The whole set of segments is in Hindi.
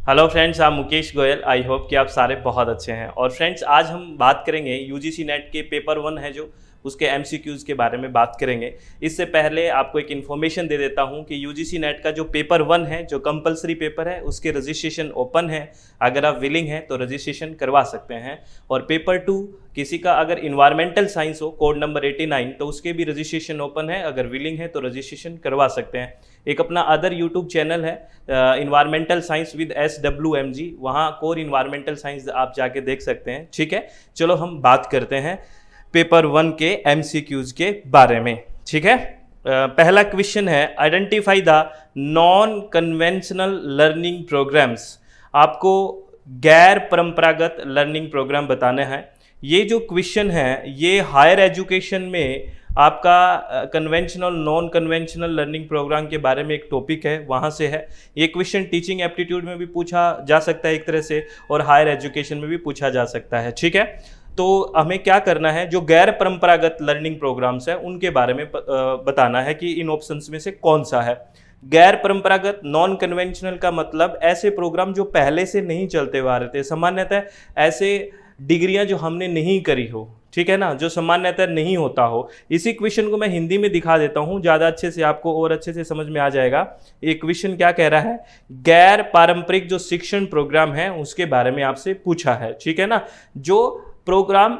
हेलो फ्रेंड्स, आप मुकेश गोयल। आई होप कि आप सारे बहुत अच्छे हैं। और फ्रेंड्स, आज हम बात करेंगे यूजीसी नेट के पेपर 1 है जो उसके एमसीक्यूज़ के बारे में बात करेंगे। इससे पहले आपको एक इन्फॉर्मेशन दे देता हूं कि यूजीसी नेट का जो पेपर 1 है, जो कंपलसरी पेपर है, उसके रजिस्ट्रेशन ओपन है। अगर आप विलिंग हैं तो रजिस्ट्रेशन करवा सकते हैं। और पेपर 2 किसी का अगर इन्वायरमेंटल साइंस हो, कोड नंबर 89, तो उसके भी रजिस्ट्रेशन ओपन है। अगर विलिंग है तो रजिस्ट्रेशन करवा सकते हैं। एक अपना अदर यूट्यूब चैनल है इन्वायरमेंटल साइंस विद SWMG, वहाँ कोर इन्वायरमेंटल साइंस आप जाके देख सकते हैं। ठीक है, चलो हम बात करते हैं पेपर 1 के MCQs के बारे में। ठीक है, पहला क्वेश्चन है identify the non conventional learning programs. आपको गैर परंपरागत लर्निंग प्रोग्राम बताने हैं। ये जो क्वेश्चन है ये हायर एजुकेशन में आपका conventional non conventional learning program के बारे में एक टॉपिक है, वहाँ से है। ये क्वेश्चन टीचिंग एप्टीट्यूड में भी पूछा जा सकता है एक तरह से, और हायर एजुकेशन में भी पूछा जा सकता है। ठीक है, तो हमें क्या करना है, जो गैर परंपरागत लर्निंग प्रोग्राम्स हैं उनके बारे में बताना है कि इन ऑप्शंस में से कौन सा है। गैर परंपरागत नॉन कन्वेंशनल का मतलब ऐसे प्रोग्राम जो पहले से नहीं चलते हुए आ रहे थे, सामान्यतः ऐसे डिग्रियां जो हमने नहीं करी हो, ठीक है ना, जो सामान्यतः नहीं होता हो। इसी क्वेश्चन को मैं हिंदी में दिखा देता हूं, ज़्यादा अच्छे से आपको और अच्छे से समझ में आ जाएगा। ये क्वेश्चन क्या कह रहा है, गैर पारंपरिक जो शिक्षण प्रोग्राम है उसके बारे में आपसे पूछा है। ठीक है ना, जो प्रोग्राम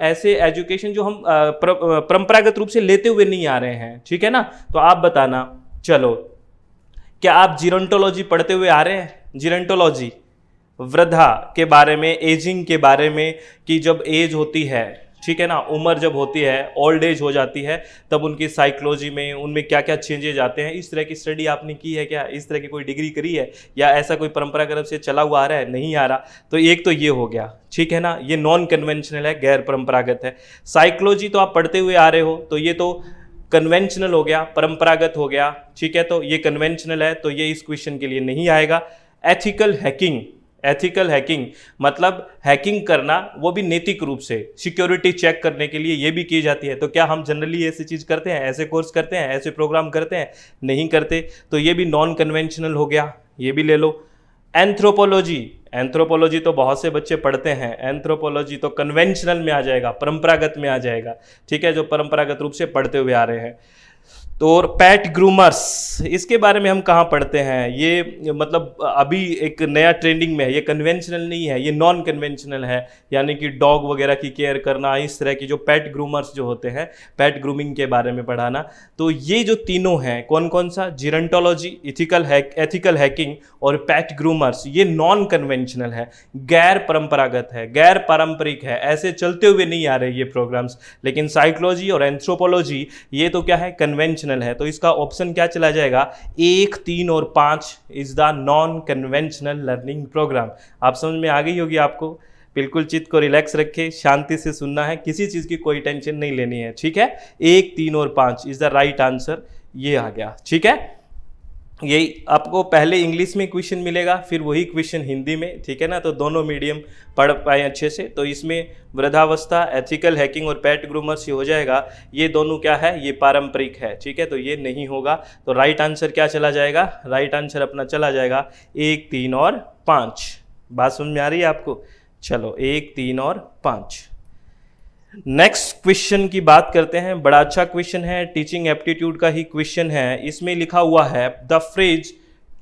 ऐसे एजुकेशन जो हम परंपरागत रूप से लेते हुए नहीं आ रहे हैं। ठीक है ना, तो आप बताना। चलो, क्या आप जीरोंटोलॉजी पढ़ते हुए आ रहे हैं? जीरोंटोलॉजी वृद्धा के बारे में, एजिंग के बारे में, कि जब एज होती है, ठीक है ना, उम्र जब होती है, ओल्ड एज हो जाती है, तब उनकी साइकोलॉजी में, उनमें क्या क्या चेंजेज आते हैं, इस तरह की स्टडी आपने की है क्या? इस तरह की कोई डिग्री करी है, या ऐसा कोई परंपरागत से चला हुआ आ रहा है? नहीं आ रहा। तो एक तो ये हो गया, ठीक है ना, ये नॉन कन्वेंशनल है, गैर परंपरागत है। साइकोलॉजी तो आप पढ़ते हुए आ रहे हो, तो ये तो कन्वेंशनल हो गया, परंपरागत हो गया। ठीक है, तो ये कन्वेंशनल है, तो ये इस क्वेश्चन के लिए नहीं आएगा। एथिकल हैकिंग मतलब हैकिंग करना, वो भी नैतिक रूप से, सिक्योरिटी चेक करने के लिए ये भी की जाती है। तो क्या हम जनरली ऐसी चीज़ करते हैं, ऐसे कोर्स करते हैं, ऐसे प्रोग्राम करते हैं? नहीं करते। तो ये भी नॉन कन्वेंशनल हो गया, ये भी ले लो। एंथ्रोपोलॉजी तो बहुत से बच्चे पढ़ते हैं। एंथ्रोपोलॉजी तो कन्वेंशनल में आ जाएगा, परंपरागत में आ जाएगा। ठीक है, जो परंपरागत रूप से पढ़ते हुए आ रहे हैं। तो और पैट ग्रूमर्स, इसके बारे में हम कहाँ पढ़ते हैं? ये मतलब अभी एक नया ट्रेंडिंग में है। ये कन्वेंशनल नहीं है, ये नॉन कन्वेंशनल है, यानी कि डॉग वगैरह की केयर करना, इस तरह की जो पैट ग्रूमर्स जो होते हैं, पैट ग्रूमिंग के बारे में पढ़ाना। तो ये जो तीनों हैं, कौन कौन सा? जीरोंटोलॉजी, एथिकल हैकिंग और पैट ग्रूमर्स, ये नॉन कन्वेंशनल है, गैर परंपरागत है, गैर पारंपरिक है, ऐसे चलते हुए नहीं आ रहे ये प्रोग्राम्स। लेकिन साइकोलॉजी और एंथ्रोपोलॉजी ये तो क्या है, कन्वेंशनल है। तो इसका ऑप्शन क्या चला जाएगा? 1, 3 और 5 is the non conventional learning program. आप समझ में आ गई होगी आपको। बिल्कुल चित्त को रिलैक्स रखे, शांति से सुनना है, किसी चीज की कोई टेंशन नहीं लेनी है। ठीक है, 1, 3 और 5 इज द राइट आंसर, ये आ गया। ठीक है, यही आपको पहले इंग्लिश में क्वेश्चन मिलेगा, फिर वही क्वेश्चन हिंदी में। ठीक है ना, तो दोनों मीडियम पढ़ पाए अच्छे से। तो इसमें वृद्धावस्था, एथिकल हैकिंग और पैट ग्रूमर्स हो जाएगा। ये दोनों क्या है? ये पारंपरिक है। ठीक है, तो ये नहीं होगा। तो राइट आंसर क्या चला जाएगा? राइट आंसर अपना चला जाएगा 1, 3 और 5। बात समझ में आ रही है आपको? चलो, 1, 3 और 5। नेक्स्ट क्वेश्चन की बात करते हैं। बड़ा अच्छा क्वेश्चन है, टीचिंग एप्टीट्यूड का ही क्वेश्चन है। इसमें लिखा हुआ है the phrase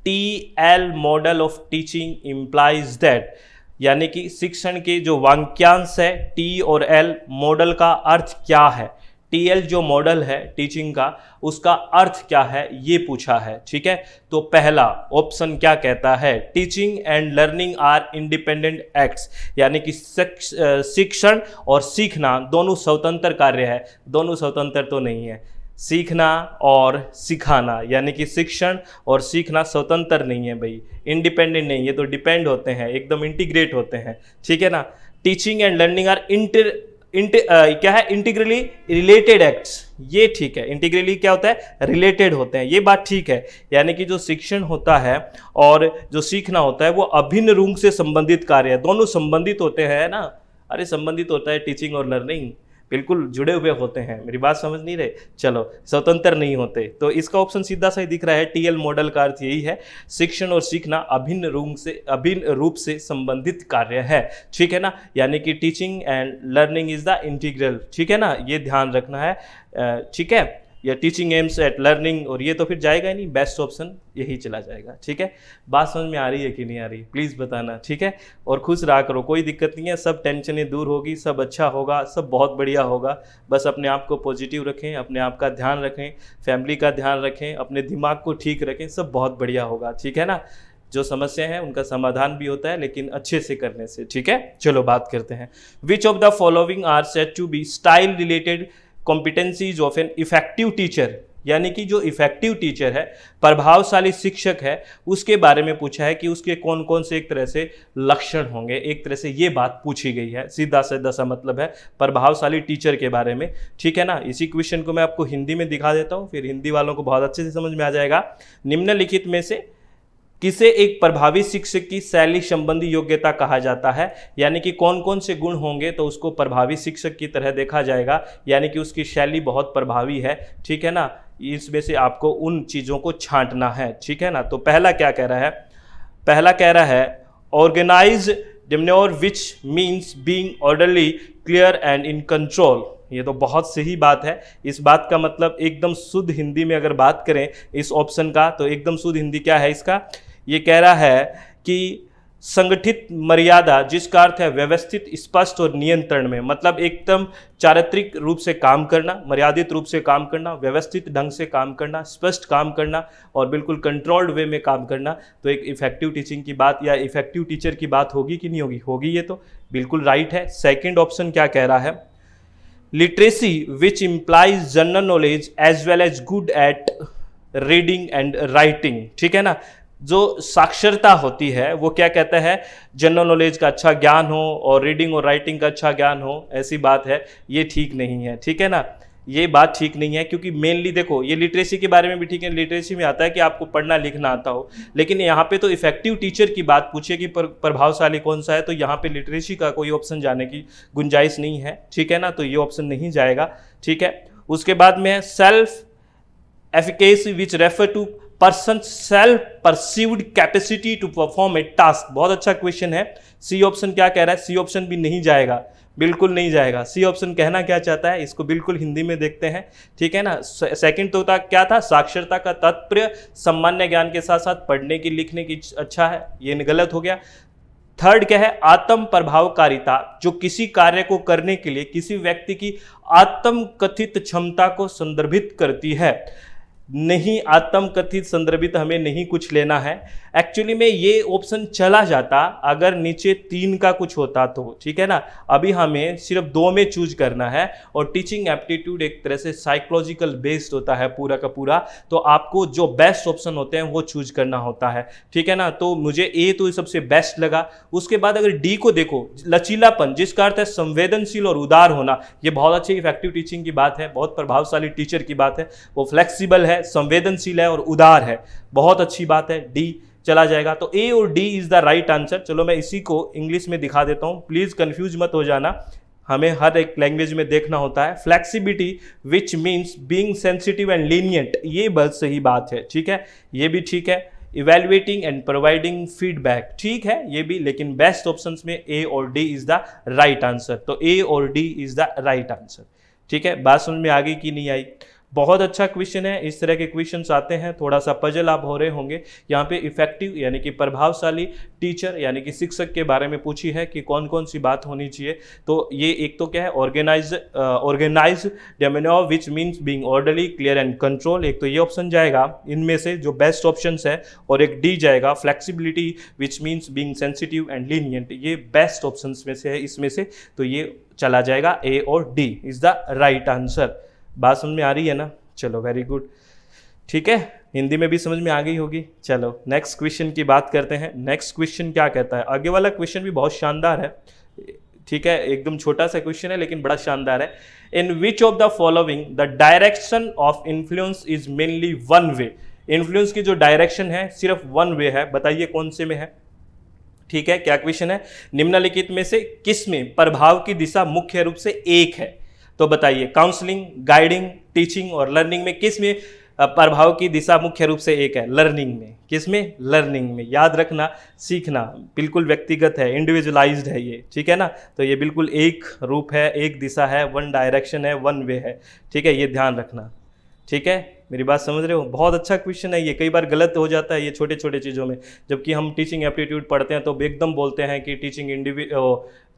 TL model of teaching implies that, यानी कि शिक्षण के जो वाक्यांश है T और L मॉडल का अर्थ क्या है? TL जो मॉडल है टीचिंग का, उसका अर्थ क्या है, ये पूछा है। ठीक है, तो पहला ऑप्शन क्या कहता है? Teaching and learning are independent acts, यानी कि शिक्षण और सीखना दोनों स्वतंत्र कार्य है। दोनों स्वतंत्र तो नहीं है, सीखना और सिखाना, यानी कि शिक्षण और सीखना स्वतंत्र नहीं है भाई, इंडिपेंडेंट नहीं, ये तो डिपेंड होते हैं, एकदम इंटीग्रेट होते हैं। ठीक है ना, टीचिंग एंड लर्निंग आर क्या है? इंटीग्रली रिलेटेड एक्ट्स, ये ठीक है। इंटीग्रली क्या होता है? रिलेटेड होते हैं, ये बात ठीक है। यानी कि जो शिक्षण होता है और जो सीखना होता है वो अभिन्न रूप से संबंधित कार्य है, दोनों संबंधित होते हैं ना। अरे संबंधित होता है टीचिंग और लर्निंग, बिल्कुल जुड़े हुए होते हैं। मेरी बात समझ नहीं रहे? चलो, स्वतंत्र नहीं होते। तो इसका ऑप्शन सीधा सा ही दिख रहा है, टीएल मॉडल का अर्थ यही है, शिक्षण और सीखना अभिन्न रूप से संबंधित कार्य है, ठीक है ना। यानी कि teaching and learning is the integral, ठीक है ना, ये ध्यान रखना है, ठीक है। या टीचिंग एम्स एट लर्निंग, और ये तो फिर जाएगा ही नहीं, बेस्ट ऑप्शन यही चला जाएगा, ठीक है। बात समझ में आ रही है कि नहीं आ रही, प्लीज़ बताना, ठीक है। और खुश रहा करो, कोई दिक्कत नहीं है, सब टेंशनें दूर होगी, सब अच्छा होगा, सब बहुत बढ़िया होगा। बस अपने आप को पॉजिटिव रखें, अपने आप का ध्यान रखें, फैमिली का ध्यान रखें, अपने दिमाग को ठीक रखें, सब बहुत बढ़िया होगा, ठीक है ना। जो समस्या है उनका समाधान भी होता है, लेकिन अच्छे से करने से, ठीक है। चलो बात करते हैं। Which of the following are said to be style related competencies of an effective teacher, यानी कि जो इफेक्टिव टीचर है, प्रभावशाली शिक्षक है, उसके बारे में पूछा है कि उसके कौन कौन से एक तरह से लक्षण होंगे। एक तरह से ये बात पूछी गई है, सीधा साधा सा मतलब है प्रभावशाली टीचर के बारे में, ठीक है ना। इसी क्वेश्चन को मैं आपको हिंदी में दिखा देता हूँ, फिर हिंदी वालों को बहुत अच्छे से समझ में आ जाएगा। निम्नलिखित में से किसे एक प्रभावी शिक्षक की शैली संबंधी योग्यता कहा जाता है, यानी कि कौन कौन से गुण होंगे तो उसको प्रभावी शिक्षक की तरह देखा जाएगा, यानी कि उसकी शैली बहुत प्रभावी है, ठीक है ना। इसमें से आपको उन चीज़ों को छांटना है, ठीक है ना। तो पहला क्या कह रहा है, पहला कह रहा है organise demeanour which means being orderly, clear and in control. ये तो बहुत सही बात है। इस बात का मतलब एकदम शुद्ध हिंदी में अगर बात करें इस ऑप्शन का, तो एकदम शुद्ध हिंदी क्या है इसका, ये कह रहा है कि संगठित मर्यादा, जिसका अर्थ है व्यवस्थित, स्पष्ट और नियंत्रण में, मतलब एकदम चारित्रिक रूप से काम करना, मर्यादित रूप से काम करना, व्यवस्थित ढंग से काम करना, स्पष्ट काम करना और बिल्कुल कंट्रोल्ड वे में काम करना। तो एक इफेक्टिव टीचिंग की बात या इफेक्टिव टीचर की बात होगी कि नहीं होगी? होगी, ये तो बिल्कुल राइट है। सेकेंड ऑप्शन क्या कह रहा है, literacy which implies general knowledge as well as good at reading and writing, ठीक है ना। जो साक्षरता होती है वो क्या कहता है, जनरल नॉलेज का अच्छा ज्ञान हो और रीडिंग और राइटिंग का अच्छा ज्ञान हो, ऐसी बात है, ये ठीक नहीं है, ठीक है ना। ये बात ठीक नहीं है, क्योंकि मेनली देखो, ये लिटरेसी के बारे में भी ठीक है, लिटरेसी में आता है कि आपको पढ़ना लिखना आता हो, लेकिन यहाँ पे तो इफेक्टिव टीचर की बात पूछिए कि प्रभावशाली कौन सा है, तो यहाँ पे लिटरेसी का कोई ऑप्शन जाने की गुंजाइश नहीं है, ठीक है ना। तो ये ऑप्शन नहीं जाएगा, ठीक है। उसके बाद में है self efficacy which refer to person self perceived capacity to perform a task. बहुत अच्छा क्वेश्चन है। सी ऑप्शन क्या कह रहा है, सी ऑप्शन भी नहीं जाएगा, बिल्कुल नहीं जाएगा। सी ऑप्शन कहना क्या चाहता है, इसको बिल्कुल हिंदी में देखते हैं, ठीक है ना। सेकंड तो क्या था, साक्षरता का तात्पर्य सामान्य ज्ञान के साथ साथ पढ़ने की लिखने की अच्छा है, ये गलत हो गया। थर्ड क्या है, आत्म प्रभावकारिता, जो किसी कार्य को करने के लिए किसी व्यक्ति की आत्म कथित क्षमता को संदर्भित करती है। नहीं, आत्म कथित संदर्भित हमें नहीं कुछ लेना है। एक्चुअली में ये ऑप्शन चला जाता अगर नीचे 3 का कुछ होता तो, ठीक है ना। अभी हमें सिर्फ 2 में चूज करना है, और टीचिंग एप्टीट्यूड एक तरह से साइकोलॉजिकल बेस्ड होता है पूरा का पूरा, तो आपको जो बेस्ट ऑप्शन होते हैं वो चूज करना होता है, ठीक है ना। तो मुझे ए तो सबसे बेस्ट लगा। उसके बाद अगर डी को देखो, लचीलापन, जिसका अर्थ है संवेदनशील और उदार होना, ये बहुत अच्छी इफेक्टिव टीचिंग की बात है, बहुत प्रभावशाली टीचर की बात है। वो फ्लेक्सिबल है, संवेदनशील है और उदार है, बहुत अच्छी बात है, डी चला जाएगा। तो ए और D is the right answer. चलो मैं इसी को इंग्लिश में दिखा देता हूं, प्लीज कंफ्यूज मत हो जाना, हमें हर एक लैंग्वेज में देखना होता है। Flexibility which means being sensitive and lenient, ये बहुत सही बात है, ठीक है, ये भी ठीक है। इवेल्युएटिंग एंड प्रोवाइडिंग फीडबैक, ठीक है ये भी, लेकिन बेस्ट ऑप्शंस में ए और D is the right answer. तो ए और D is the right answer, ठीक है। बात समझ में आ गई कि नहीं आई? बहुत अच्छा क्वेश्चन है। इस तरह के क्वेश्चंस आते हैं, थोड़ा सा पजल आप हो रहे होंगे। यहाँ पे इफेक्टिव यानी कि प्रभावशाली टीचर यानी कि शिक्षक के बारे में पूछी है कि कौन कौन सी बात होनी चाहिए। तो ये एक तो क्या है, organise demeanour which means being orderly, clear and control, एक तो ये ऑप्शन जाएगा इनमें से जो बेस्ट ऑप्शन है, और एक डी जाएगा flexibility which means being sensitive and lenient, ये बेस्ट ऑप्शन में से है इसमें से, तो ये चला जाएगा ए और D is the right answer. बात समझ में आ रही है ना? चलो वेरी गुड, ठीक है, हिंदी में भी समझ में आ गई होगी। चलो नेक्स्ट क्वेश्चन की बात करते हैं। नेक्स्ट क्वेश्चन क्या कहता है, आगे वाला क्वेश्चन भी बहुत शानदार है, ठीक है, एकदम छोटा सा क्वेश्चन है लेकिन बड़ा शानदार है। In which of the following the direction of influence is mainly one way. Influence की जो डायरेक्शन है सिर्फ वन वे है, बताइए कौन से में है, ठीक है। क्या क्वेश्चन है, निम्नलिखित में से किस में प्रभाव की दिशा मुख्य रूप से एक है। तो बताइए, काउंसलिंग, गाइडिंग, टीचिंग और लर्निंग में किस में प्रभाव की दिशा मुख्य रूप से एक है? लर्निंग में। किसमें? लर्निंग में। याद रखना, सीखना बिल्कुल व्यक्तिगत है, इंडिविजुअलाइज्ड है ये, ठीक है ना। तो ये बिल्कुल एक रूप है, एक दिशा है, वन डायरेक्शन है, वन वे है, ठीक है, ये ध्यान रखना, ठीक है। मेरी बात समझ रहे हो? बहुत अच्छा क्वेश्चन है ये, कई बार गलत हो जाता है ये छोटे छोटे चीज़ों में। जबकि हम टीचिंग एप्टीट्यूड पढ़ते हैं तो एकदम बोलते हैं कि टीचिंग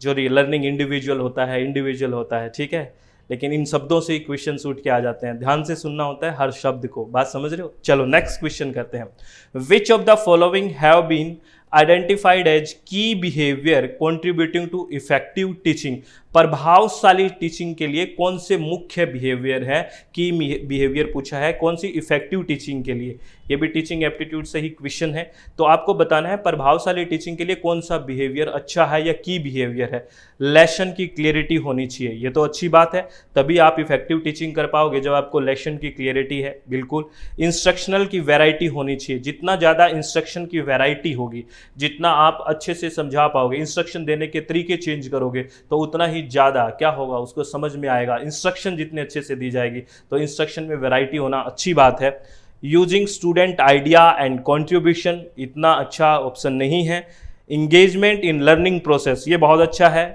जो लर्निंग इंडिविजुअल होता है, इंडिविजुअल होता है, ठीक है। लेकिन इन शब्दों से ही क्वेश्चन उठ के आ जाते हैं, ध्यान से सुनना होता है हर शब्द को। बात समझ रहे हो? चलो नेक्स्ट क्वेश्चन करते हैं। Which of the following have been identified as key behaviour contributing to effective teaching? प्रभावशाली टीचिंग के लिए कौन से मुख्य बिहेवियर है? की बिहेवियर पूछा है, कौन सी इफेक्टिव टीचिंग के लिए? ये भी टीचिंग एप्टीट्यूड से ही क्वेश्चन है। तो आपको बताना है प्रभावशाली टीचिंग के लिए कौन सा बिहेवियर अच्छा है या की बिहेवियर है। लेसन की क्लियरिटी होनी चाहिए, ये तो अच्छी बात है, तभी आप इफेक्टिव टीचिंग कर पाओगे जब आपको लेसन की क्लियरिटी है, बिल्कुल। इंस्ट्रक्शनल की वैरायटी होनी चाहिए, जितना ज़्यादा इंस्ट्रक्शन की वैरायटी होगी, जितना आप अच्छे से समझा पाओगे, इंस्ट्रक्शन देने के तरीके चेंज करोगे तो उतना ही ज़्यादा क्या होगा, उसको समझ में आएगा। इंस्ट्रक्शन जितने अच्छे से दी जाएगी तो इंस्ट्रक्शन में वैरायटी होना अच्छी बात है। Using student idea and contribution, इतना अच्छा ऑप्शन नहीं है। इंगेजमेंट इन लर्निंग प्रोसेस, ये बहुत अच्छा है,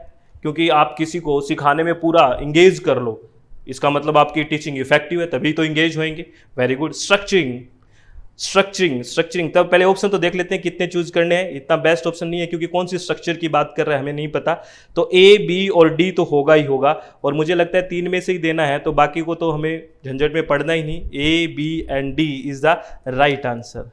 क्योंकि आप किसी को सिखाने में पूरा इंगेज कर लो, इसका मतलब आपकी टीचिंग इफेक्टिव है, तभी तो इंगेज होंगे। Very good. स्ट्रक्चरिंग तब पहले ऑप्शन तो देख लेते हैं कितने चूज करने हैं। इतना बेस्ट ऑप्शन नहीं है, क्योंकि कौन सी स्ट्रक्चर की बात कर रहा है हमें नहीं पता। तो ए, बी और डी तो होगा ही होगा, और मुझे लगता है 3 में से ही देना है, तो बाकी को तो हमें झंझट में पढ़ना ही नहीं। A, B and D is the right answer.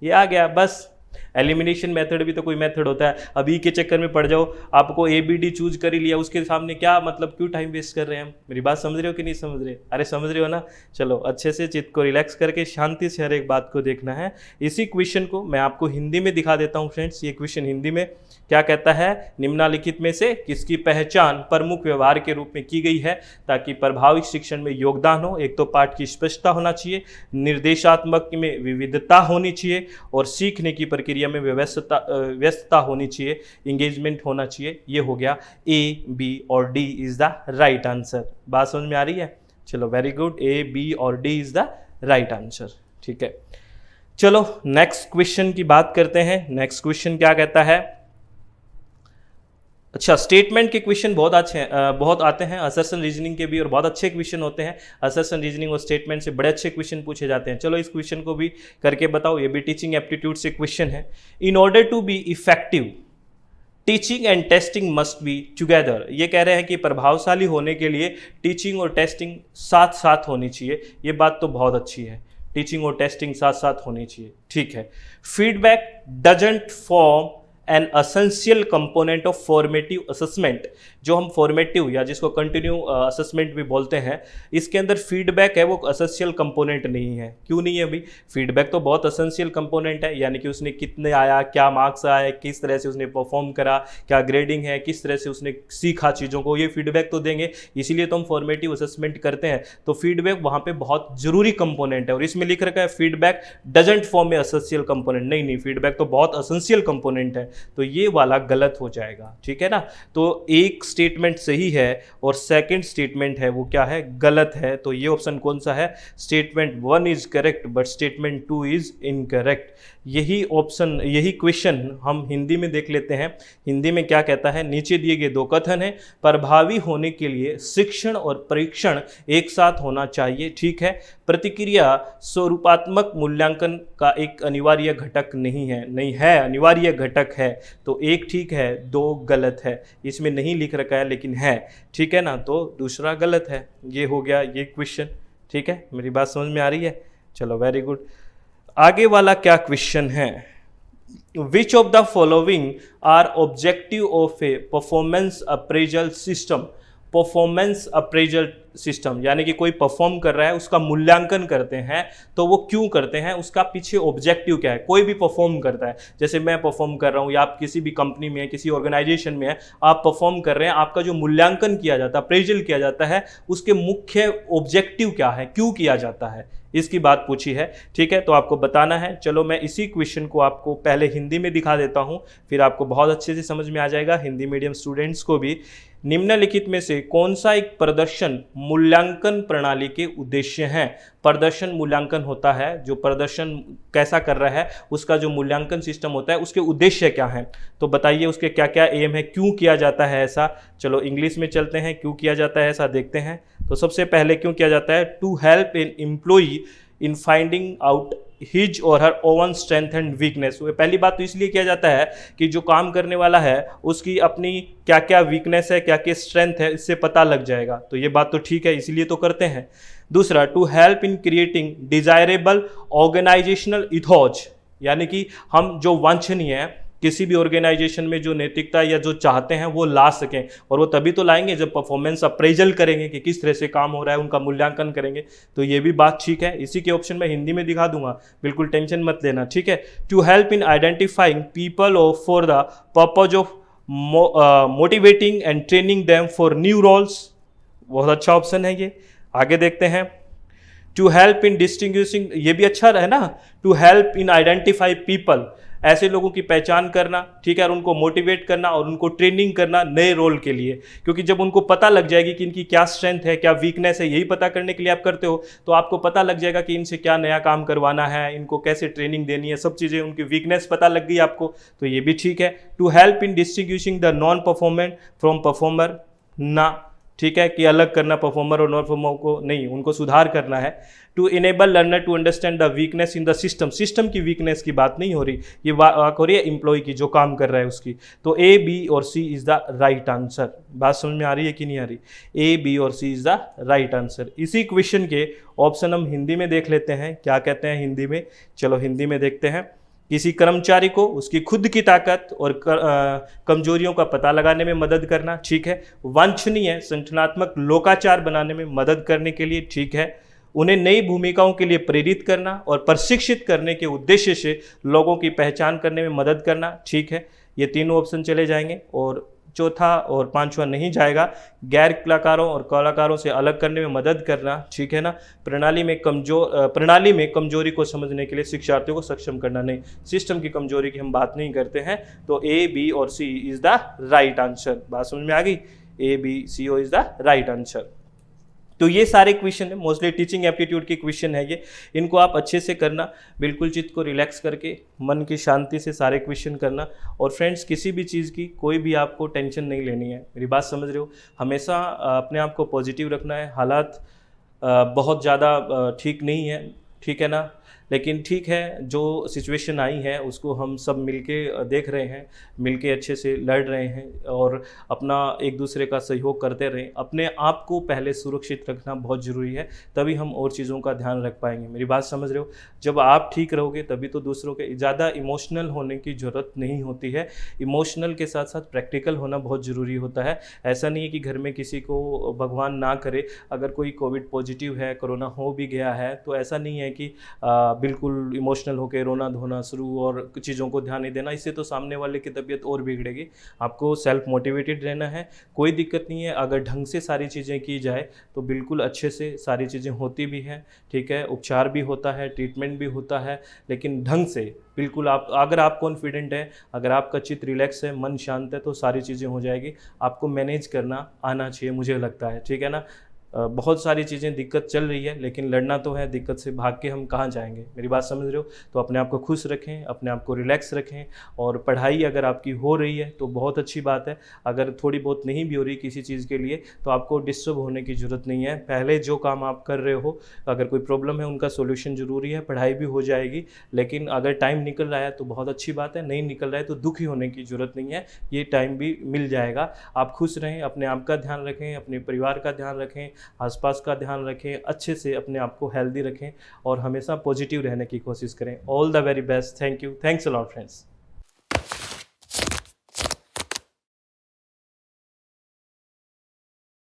ये आ गया बस। एलिमिनेशन मेथड भी तो कोई मेथड होता है, अभी के चक्कर में पड़ जाओ, आपको ए बी डी चूज कर ही लिया, उसके सामने क्या मतलब, क्यों टाइम वेस्ट कर रहे हैं हम? मेरी बात समझ रहे हो कि नहीं समझ रहे? अरे समझ रहे हो ना। चलो अच्छे से चित्त को रिलैक्स करके शांति से हर एक बात को देखना है। इसी क्वेश्चन को मैं आपको हिंदी में दिखा देता हूँ फ्रेंड्स। ये क्वेश्चन हिंदी में क्या कहता है? निम्नलिखित में से किसकी पहचान प्रमुख व्यवहार के रूप में की गई है ताकि प्रभावी शिक्षण में योगदान हो? एक तो पाठ की स्पष्टता होना चाहिए, निर्देशात्मक में विविधता होनी चाहिए, और सीखने की प्रक्रिया में व्यस्तता होनी चाहिए, इंगेजमेंट होना चाहिए। ये हो गया ए, बी और D is the right answer. बात समझ में आ रही है? चलो वेरी गुड, ए, बी और D is the right answer, ठीक है। चलो नेक्स्ट क्वेश्चन की बात करते हैं। नेक्स्ट क्वेश्चन क्या कहता है? अच्छा, स्टेटमेंट के क्वेश्चन बहुत अच्छे हैं, बहुत आते हैं, असर्शन रीजनिंग के भी, और बहुत अच्छे क्वेश्चन होते हैं। असर्शन रीजनिंग और स्टेटमेंट से बड़े अच्छे क्वेश्चन पूछे जाते हैं। चलो इस क्वेश्चन को भी करके बताओ, ये भी टीचिंग एप्टीट्यूड से क्वेश्चन है। In order to be effective teaching and testing must be together. ये कह रहे हैं कि प्रभावशाली होने के लिए टीचिंग और टेस्टिंग साथ साथ होनी चाहिए। ये बात तो बहुत अच्छी है, टीचिंग और टेस्टिंग साथ साथ होनी चाहिए, ठीक है। Feedback doesn't form an essential component of formative assessment. जो हम फॉर्मेटिव या जिसको कंटिन्यू असेसमेंट भी बोलते हैं, इसके अंदर फीडबैक है वो असेंशियल कंपोनेंट नहीं है। क्यों नहीं है भाई? फीडबैक तो बहुत असेंशियल कंपोनेंट है, यानी कि उसने कितने आया, क्या मार्क्स आए, किस तरह से उसने परफॉर्म करा, क्या ग्रेडिंग है, किस तरह से उसने सीखा चीज़ों को, ये फीडबैक तो देंगे। इसीलिए तो हम फॉर्मेटिव असेसमेंट करते हैं। तो फीडबैक वहाँ पे बहुत जरूरी कंपोनेंट है, और इसमें लिख रखा है feedback doesn't form A essential component. नहीं, फीडबैक तो बहुत असेंशियल कंपोनेंट है, तो ये वाला गलत हो जाएगा, ठीक है ना। तो एक स्टेटमेंट सही है और सेकंड स्टेटमेंट है वो क्या है? गलत है। तो ये ऑप्शन कौन सा है? Statement 1 is correct but statement 2 is incorrect. यही ऑप्शन, यही क्वेश्चन हम हिंदी में देख लेते हैं। हिंदी में क्या कहता है? नीचे दिए गए 2 कथन है, प्रभावी होने के लिए शिक्षण और परीक्षण एक साथ होना चाहिए, ठीक है। प्रतिक्रिया स्वरूपात्मक मूल्यांकन का एक अनिवार्य घटक नहीं है। नहीं है, अनिवार्य घटक है। तो एक ठीक है, 2 गलत है। इसमें नहीं लिख रखा है लेकिन है, ठीक है ना। तो दूसरा गलत है। ये हो गया ये क्वेश्चन, ठीक है। मेरी बात समझ में आ रही है? चलो वेरी गुड। आगे वाला क्या क्वेश्चन है? Which of the following are objective of a performance appraisal system? Performance appraisal system यानी कि कोई परफॉर्म कर रहा है, उसका मूल्यांकन करते हैं, तो वो क्यों करते हैं, उसका पीछे ऑब्जेक्टिव क्या है। कोई भी परफॉर्म करता है, जैसे मैं परफॉर्म कर रहा हूँ, या आप किसी भी कंपनी में, किसी ऑर्गेनाइजेशन में है, आप परफॉर्म कर रहे हैं, आपका जो मूल्यांकन किया जाता है, अप्रेजल किया जाता है, उसके मुख्य ऑब्जेक्टिव क्या है, क्यों किया जाता है, इसकी बात पूछी है, ठीक है। तो आपको बताना है। चलो मैं इसी क्वेश्चन को आपको पहले हिंदी में दिखा देता हूँ, फिर आपको बहुत अच्छे से समझ में आ जाएगा, हिंदी मीडियम स्टूडेंट्स को भी। निम्नलिखित में से कौन सा एक प्रदर्शन मूल्यांकन प्रणाली के उद्देश्य हैं? प्रदर्शन मूल्यांकन होता है, जो प्रदर्शन कैसा कर रहा है उसका जो मूल्यांकन सिस्टम होता है उसके उद्देश्य क्या हैं? तो बताइए उसके क्या क्या एम है, क्यों किया जाता है ऐसा। चलो इंग्लिश में चलते हैं, क्यों किया जाता है ऐसा देखते हैं। तो सबसे पहले क्यों किया जाता है? To help in employee in finding out his or her own strength and weakness. पहली बात तो इसलिए किया जाता है कि जो काम करने वाला है उसकी अपनी क्या क्या वीकनेस है, क्या क्या स्ट्रेंथ है, इससे पता लग जाएगा। तो ये बात तो ठीक है, इसीलिए तो करते हैं। दूसरा, to help in creating desirable organisational ethos, यानी कि हम जो वांछनीय है किसी भी ऑर्गेनाइजेशन में, जो नैतिकता या जो चाहते हैं वो ला सकें। और वो तभी तो लाएंगे जब परफॉर्मेंस अप्रेजल करेंगे कि किस तरह से काम हो रहा है, उनका मूल्यांकन करेंगे। तो ये भी बात ठीक है। इसी के ऑप्शन में हिंदी में दिखा दूंगा, बिल्कुल टेंशन मत लेना, ठीक है। To help in identifying people और for the purpose of motivating and training them for new roles, बहुत अच्छा ऑप्शन है ये। आगे देखते हैं। टू हेल्प इन डिस्टिंग्विशिंग, ये भी अच्छा है ना। To help in identify people, ऐसे लोगों की पहचान करना, ठीक है, और उनको मोटिवेट करना और उनको ट्रेनिंग करना नए रोल के लिए। क्योंकि जब उनको पता लग जाएगी कि इनकी क्या स्ट्रेंथ है, क्या वीकनेस है, यही पता करने के लिए आप करते हो, तो आपको पता लग जाएगा कि इनसे क्या नया काम करवाना है, इनको कैसे ट्रेनिंग देनी है, सब चीज़ें, उनकी वीकनेस पता लग गई आपको, तो ये भी ठीक है। To help in distinguishing the non performant from performer, ना, ठीक है, कि अलग करना परफॉर्मर और नॉन परफॉर्मर को, नहीं, उनको सुधार करना है। To enable learner to understand the weakness in the system, system की वीकनेस की बात नहीं हो रही, ये बात हो रही है एम्प्लॉय की, जो काम कर रहा है उसकी। तो ए, बी और C is the right answer. बात समझ में आ रही है कि नहीं आ रही? ए, बी और C is the right answer. इसी क्वेश्चन के ऑप्शन हम हिंदी में देख लेते हैं, क्या कहते हैं हिंदी में। चलो हिंदी में देखते हैं। किसी कर्मचारी को उसकी खुद की ताकत और कमजोरियों का पता लगाने में मदद करना, ठीक है। वांछनीय संगठनात्मक लोकाचार बनाने में मदद करने के लिए, ठीक है। उन्हें नई भूमिकाओं के लिए प्रेरित करना और प्रशिक्षित करने के उद्देश्य से लोगों की पहचान करने में मदद करना, ठीक है। ये तीनों ऑप्शन चले जाएंगे और चौथा और पांचवा नहीं जाएगा। गैर कलाकारों और कलाकारों से अलग करने में मदद करना, ठीक है ना। प्रणाली में कमजोरी को समझने के लिए शिक्षार्थियों को सक्षम करना, नहीं, सिस्टम की कमजोरी की हम बात नहीं करते हैं। तो ए, बी और C is the right answer. बात समझ में आ गई? ए, बी, सी ओ इज द राइट आंसर। तो ये सारे क्वेश्चन है, मोस्टली टीचिंग एप्टीट्यूड के क्वेश्चन है ये। इनको आप अच्छे से करना, बिल्कुल चित्त को रिलैक्स करके, मन की शांति से सारे क्वेश्चन करना। और फ्रेंड्स, किसी भी चीज़ की कोई भी आपको टेंशन नहीं लेनी है, मेरी बात समझ रहे हो। हमेशा अपने आप को पॉजिटिव रखना है। हालात बहुत ज़्यादा ठीक नहीं है, ठीक है ना, लेकिन ठीक है, जो सिचुएशन आई है उसको हम सब मिलके देख रहे हैं, मिलके अच्छे से लड़ रहे हैं और अपना एक दूसरे का सहयोग करते रहें। अपने आप को पहले सुरक्षित रखना बहुत ज़रूरी है, तभी हम और चीज़ों का ध्यान रख पाएंगे। मेरी बात समझ रहे हो? जब आप ठीक रहोगे तभी तो दूसरों के, ज़्यादा इमोशनल होने की ज़रूरत नहीं होती है। इमोशनल के साथ साथ प्रैक्टिकल होना बहुत ज़रूरी होता है। ऐसा नहीं है कि घर में किसी को भगवान ना करे अगर कोई कोविड पॉजिटिव है, कोरोना हो भी गया है, तो ऐसा नहीं है कि बिल्कुल इमोशनल होकर रोना धोना शुरू और चीज़ों को ध्यान नहीं देना। इससे तो सामने वाले की तबीयत और बिगड़ेगी। आपको सेल्फ मोटिवेटेड रहना है, कोई दिक्कत नहीं है। अगर ढंग से सारी चीज़ें की जाए तो बिल्कुल अच्छे से सारी चीज़ें होती भी हैं, ठीक है। उपचार भी होता है, ट्रीटमेंट भी होता है, लेकिन ढंग से बिल्कुल आप, अगर आप कॉन्फिडेंट है, अगर आपका चित्त रिलैक्स है, मन शांत है, तो सारी चीज़ें हो जाएगी। आपको मैनेज करना आना चाहिए, मुझे लगता है, ठीक है ना। बहुत सारी चीज़ें दिक्कत चल रही है, लेकिन लड़ना तो है, दिक्कत से भाग के हम कहाँ जाएंगे। मेरी बात समझ रहे हो? तो अपने आप को खुश रखें, अपने आप को रिलैक्स रखें। और पढ़ाई अगर आपकी हो रही है तो बहुत अच्छी बात है। अगर थोड़ी बहुत नहीं भी हो रही किसी चीज़ के लिए तो आपको डिस्टर्ब होने की ज़रूरत नहीं है। पहले जो काम आप कर रहे हो, अगर कोई प्रॉब्लम है उनका सोल्यूशन ज़रूरी है, पढ़ाई भी हो जाएगी। लेकिन अगर टाइम निकल रहा है तो बहुत अच्छी बात है, नहीं निकल रहा है तो दुखी होने की ज़रूरत नहीं है, ये टाइम भी मिल जाएगा। आप खुश रहें, अपने आप का ध्यान रखें, अपने परिवार का ध्यान रखें, आसपास का ध्यान रखें, अच्छे से अपने आप को हेल्दी रखें और हमेशा पॉजिटिव रहने की कोशिश करें। All the very best. Thank you. Thanks a lot friends.